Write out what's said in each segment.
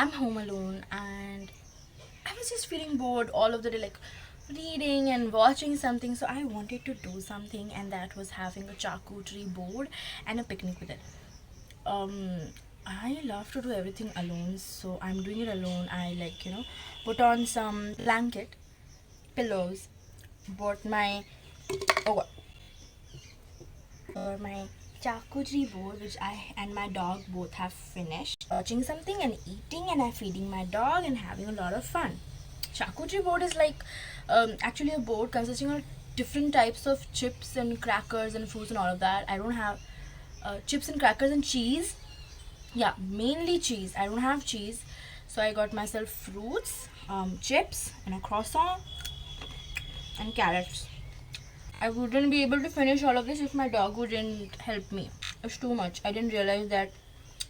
I'm home alone and I was just feeling bored all of the day, like reading and watching something. So I wanted to do something, and that was having a charcuterie board and a picnic with it. Um, I love to do everything alone, so I'm doing it alone. I like, put on some blanket, pillows, bought my oh or my charcuterie board, which I and my dog both have finished. Watching something and eating, and I'm feeding my dog and having a lot of fun. Charcuterie board is like actually a board consisting of different types of chips and crackers and fruits and all of that. I don't have chips and crackers and cheese. Yeah, mainly cheese. I don't have cheese, so I got myself fruits, chips, and a croissant and carrots. I wouldn't be able to finish all of this if my dog wouldn't help me. It's too much. I didn't realize that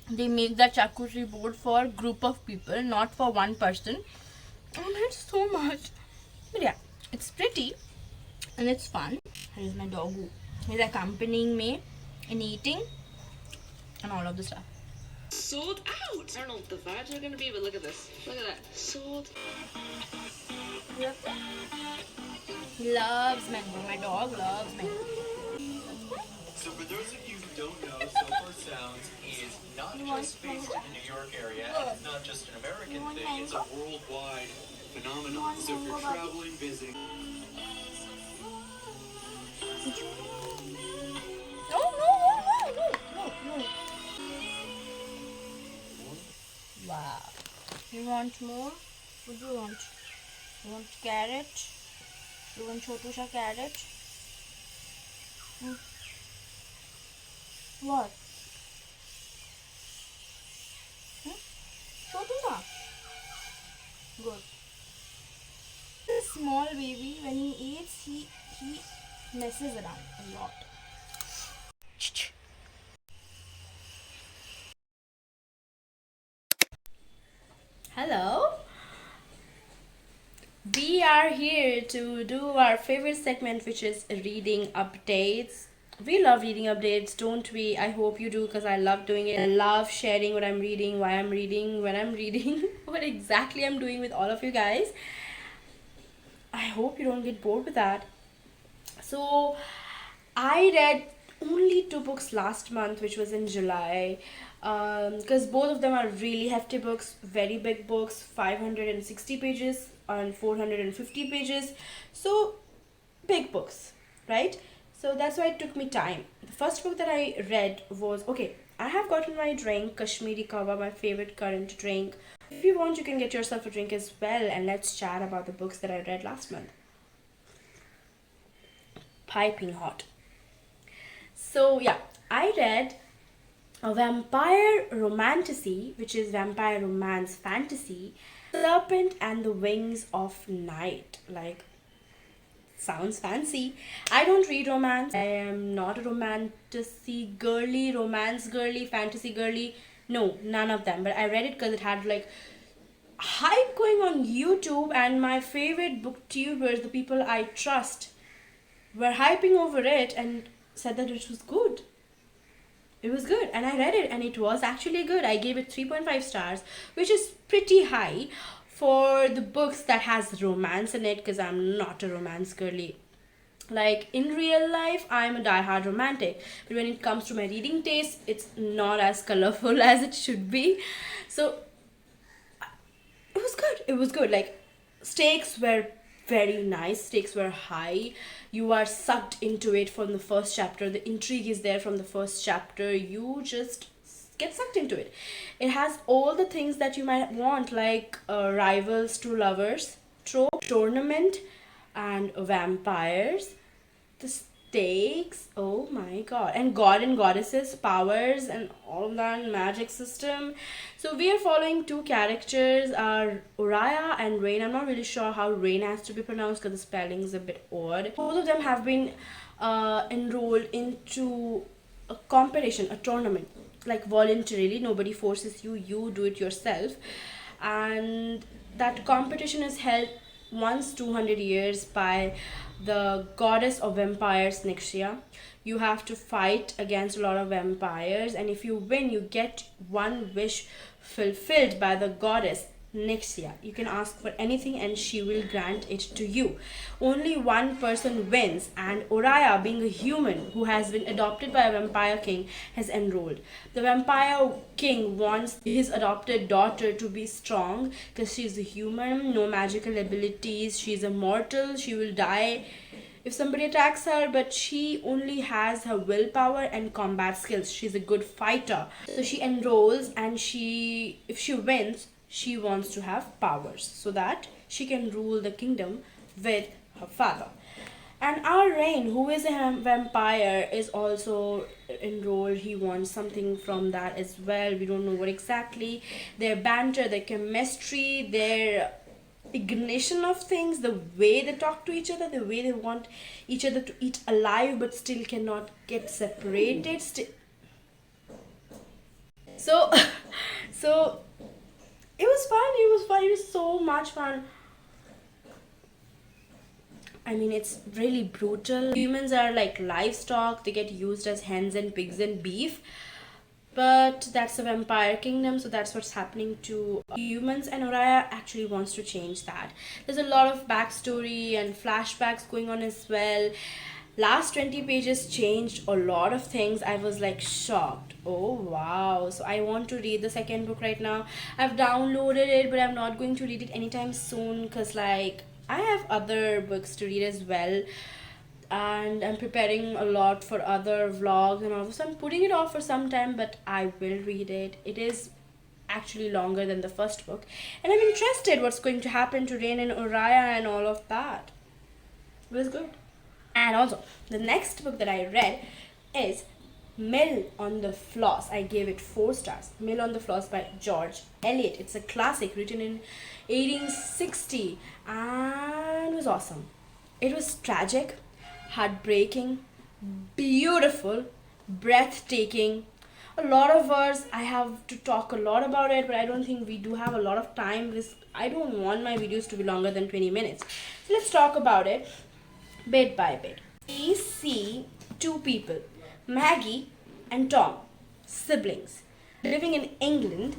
they make that charcuterie board for a group of people, not for one person. It's so much. But yeah, it's pretty and it's fun. Here's my dog who is accompanying me in eating and all of the stuff. Sold out! I don't know what the vibes are gonna be, but look at this. Look at that. Sold. He loves mango. My dog loves mango. So for those of you who don't know, So Far Sounds is not just based in the New York area, and it's not just an American thing, it's a worldwide phenomenon. So if you're traveling, visiting... No. Wow. You want more? What do you want? You want carrot? You want chotu sha carrot? What? Chotu sha? Good. This small baby, when he eats, he messes around a lot. Hello. We are here to do our favorite segment, which is reading updates. We love reading updates, don't we? I hope you do, because I love doing it. I love sharing what I'm reading, why I'm reading, when I'm reading, what exactly I'm doing with all of you guys. I hope you don't get bored with that. So, I read only 2 books last month, which was in July, because both of them are really hefty books, very big books, 560 pages and 450 pages. So, big books, right? So that's why it took me time. The first book that I read was, okay, I have gotten my drink, Kashmiri Kawa, my favorite current drink. If you want, you can get yourself a drink as well, and let's chat about the books that I read last month. Piping hot. So yeah, I read a vampire romantasy, which is vampire romance fantasy, Serpent and the Wings of Night. Like, sounds fancy. I don't read romance. I am not a romantasy girly, romance girly, fantasy girly. No, none of them. But I read it because it had like hype going on YouTube, and my favorite booktubers, the people I trust, were hyping over it and said that it was good. It was good, and I read it, and it was actually good. I gave it 3.5 stars, which is pretty high for the books that has romance in it, because I'm not a romance girly. Like, in real life, I'm a die-hard romantic, but when it comes to my reading taste, it's not as colorful as it should be. So it was good. It was good. Like, stakes were very nice. Stakes were high. You are sucked into it from the first chapter. The intrigue is there from the first chapter. You just get sucked into it. It has all the things that you might want, like rivals to lovers trope, tournament, and vampires. The stakes, oh my god, and god and goddesses, powers, and all that magic system. So we are following two characters, are Uriah and Rain. I'm not really sure how Rain has to be pronounced because the spelling is a bit odd. Both of them have been enrolled into a competition, a tournament, like voluntarily. Nobody forces you, you do it yourself. And that competition is held once 200 years by the goddess of vampires Nyxia. You have to fight against a lot of vampires, and if you win, you get one wish fulfilled by the goddess Nyxia. You can ask for anything and she will grant it to you. Only one person wins, and Oriah, being a human who has been adopted by a vampire king, has enrolled. The vampire king wants his adopted daughter to be strong because she's a human, no magical abilities, she's a mortal, she will die if somebody attacks her, but she only has her willpower and combat skills. She's a good fighter. So she enrolls, and if she wins, she wants to have powers so that she can rule the kingdom with her father. And our Rain, who is a vampire, is also enrolled. He wants something from that as well. We don't know what exactly. Their banter, their chemistry, their ignition of things, the way they talk to each other, the way they want each other to eat alive but still cannot get separated. So, so it was fun. It was so much fun. I mean, it's really brutal. Humans are like livestock. They get used as hens and pigs and beef. But that's a vampire kingdom, so that's what's happening to humans, and Oriah actually wants to change that. There's a lot of backstory and flashbacks going on as well. Last 20 pages changed a lot of things. I was like shocked. Oh wow. So I want to read the second book right now. I've downloaded it, but I'm not going to read it anytime soon because like I have other books to read as well, and I'm preparing a lot for other vlogs and all, so I'm putting it off for some time, but I will read it. It is actually longer than the first book, and I'm interested what's going to happen to Rain and Oriah and all of that. It was good. And also, the next book that I read is Mellow on the Floss. I gave it 4 stars. Mellow on the Floss by George Elliott. It's a classic written in 1860 and was awesome. It was tragic, heartbreaking, beautiful, breathtaking. A lot of words. I have to talk a lot about it, but I don't think we do have a lot of time because I don't want my videos to be longer than 20 minutes. So let's talk about it bit by bit. We see 2 people, Maggie and Tom, siblings, living in England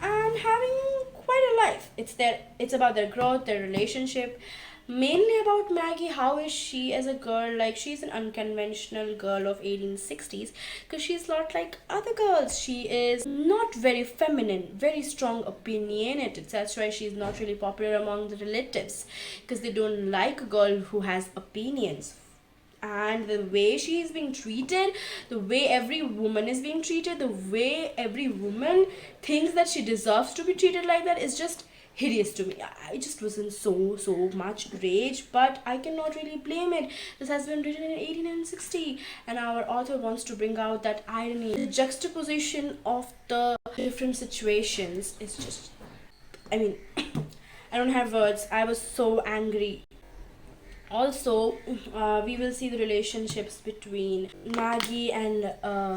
and having quite a life. It's about their growth, their relationship, mainly about Maggie. How is she as a girl? Like, she's an unconventional girl of 1860s because she's not like other girls. She is not very feminine, very strong opinionated. That's why she's not really popular among the relatives because they don't like a girl who has opinions. And the way she is being treated, the way every woman is being treated, the way every woman thinks that she deserves to be treated like that is just hideous to me. I just was in so much rage, but I cannot really blame it. This has been written in 1860, and our author wants to bring out that irony. The juxtaposition of the different situations is just, I mean, I don't have words. I was so angry. Also, we will see the relationships between Maggie and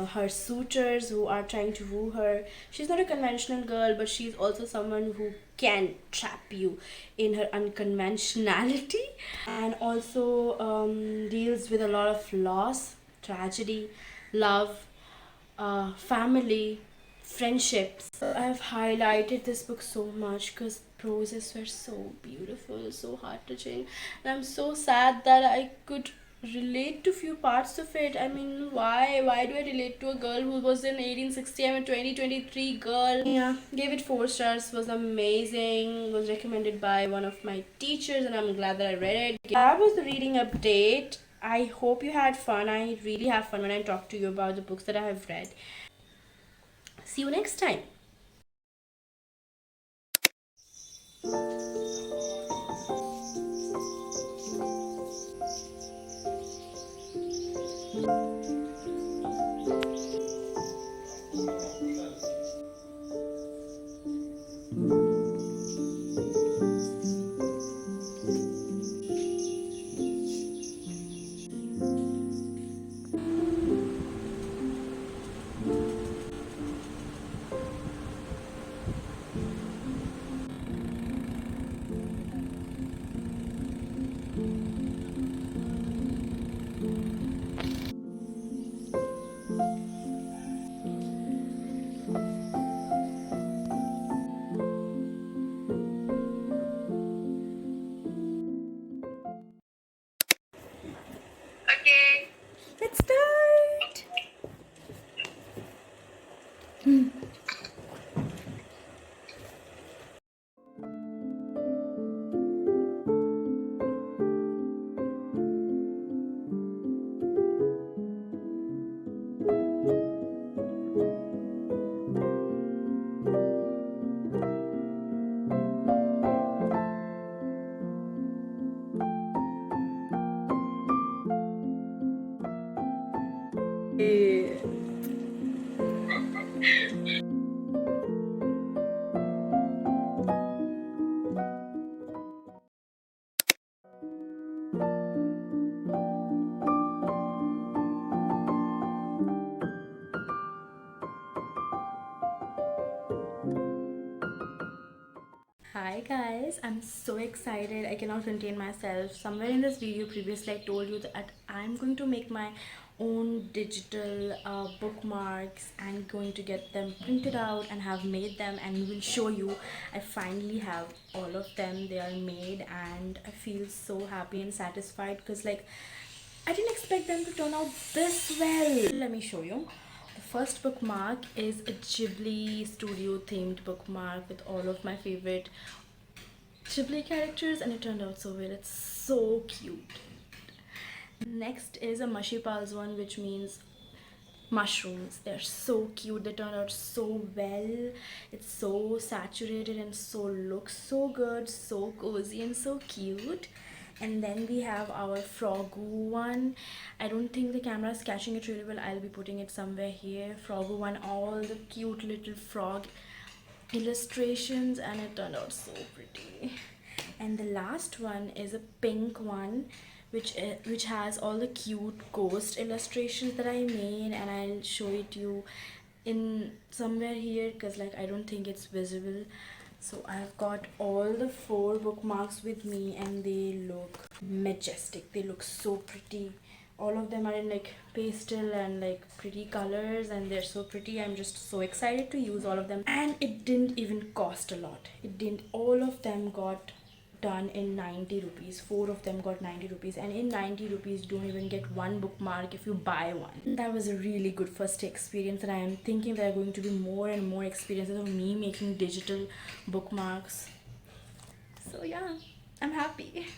her suitors who are trying to woo her. She's not a conventional girl, but she's also someone who can trap you in her unconventionality, and also deals with a lot of loss, tragedy, love, family, friendships. I've highlighted this book so much because proses were so beautiful, so heart-touching, and I'm so sad that I could relate to few parts of it. I mean, why do I relate to a girl who was in 1860? I'm a 2023 girl. Yeah, gave it 4 stars. Was amazing. Was recommended by one of my teachers, and I'm glad that I read it. That was the reading update. I hope you had fun. I really have fun when I talk to you about the books that I have read. See you next time. Hi guys, I'm so excited. I cannot contain myself. Somewhere in this video previously I told you that I'm going to make my own digital bookmarks and going to get them printed out and have made them and will show you. I finally have all of them. They are made and I feel so happy and satisfied because like I didn't expect them to turn out this well. Let me show you. The first bookmark is a Ghibli studio themed bookmark with all of my favorite Ghibli characters and it turned out so well. It's so cute. Next is a mushy pals one, which means mushrooms. They're so cute. They turned out so well. It's so saturated and so looks so good, so cozy and so cute. And then we have our frogu one. I don't think the camera is catching it really well. I'll be putting it somewhere here. Frogu one, all the cute little frog illustrations and it turned out so pretty. And the last one is a pink one which has all the cute ghost illustrations that I made, and I'll show it to you in somewhere here because like I don't think it's visible. So I've got all the 4 bookmarks with me and they look majestic. They look so pretty. All of them are in like pastel and like pretty colors and they're so pretty. I'm just so excited to use all of them, and it didn't even cost a lot. It didn't. All of them got done in 90 rupees. 4 of them got 90 rupees, and in 90 rupees you don't even get one bookmark if you buy one. That was a really good first experience, and I am thinking there are going to be more and more experiences of me making digital bookmarks. So yeah, I'm happy.